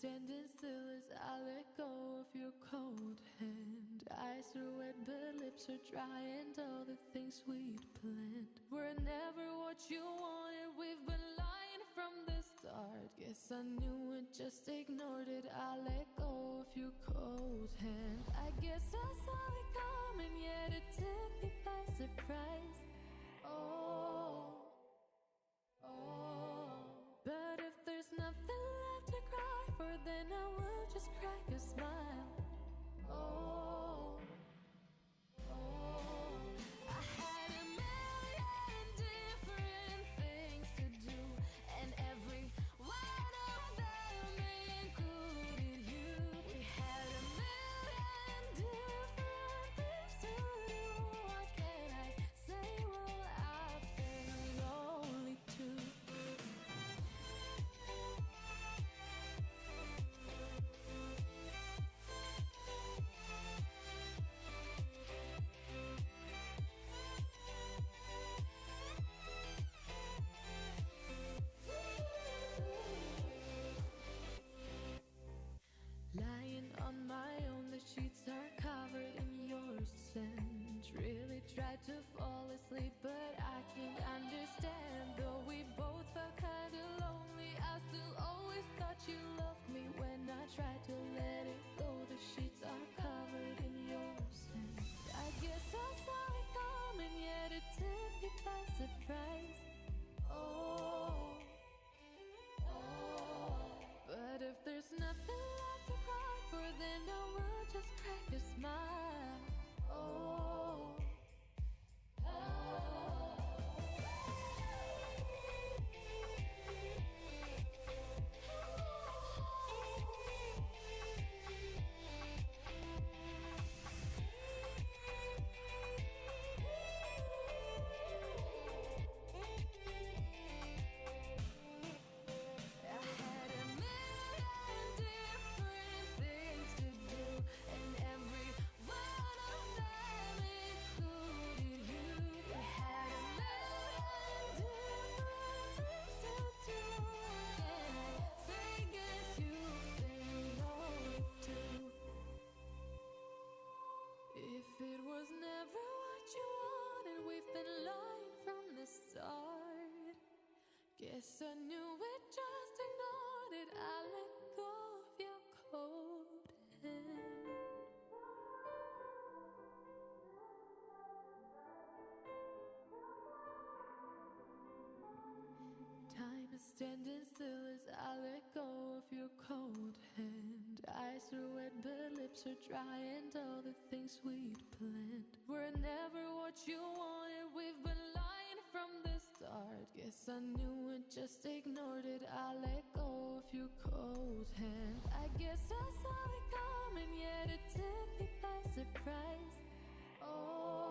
standing still as I let go of your cold hand. Eyes are wet but lips are dry, and all the things we'd planned were never what you wanted. We've been lying from the start. Guess I knew it, just ignored it. I let go of your cold hand. I guess I saw it coming, yet it took me by surprise. Oh, oh. But if there's nothing left to cry for, then I will just crack a smile. Oh, oh. I had a million different things to do, and every one of them included you. We had a million different things to do. What can I say? Well, I've been lonely too. Lying on my own, the sheets are covered in your scent. Really tried to fall asleep, but I can't understand. Though we both felt kinda lonely, I still always thought you loved me. When I tried to let it go, the sheets are covered in your scent. I guess I saw it coming, yet it took me by surprise. Oh, oh. But if there's nothing left to cry for, then I will just crack a smile. Oh, oh. I had a million different things to do, and every one of them included you. We had a million different things to do, and I say, guess you've been lonely too. If it was never what you wanted, we've been lying from the start. Guess I knew it, just ignored it. I let go of your cold hand. Time is standing still as I let go of your cold hand. Eyes are wet but lips are dry, and all the things we'd planned were never what you wanted. We've been lying from the start. Guess I knew it, just ignored it. I let go of your cold hand. I guess I saw it coming, yet it took me by surprise. Oh,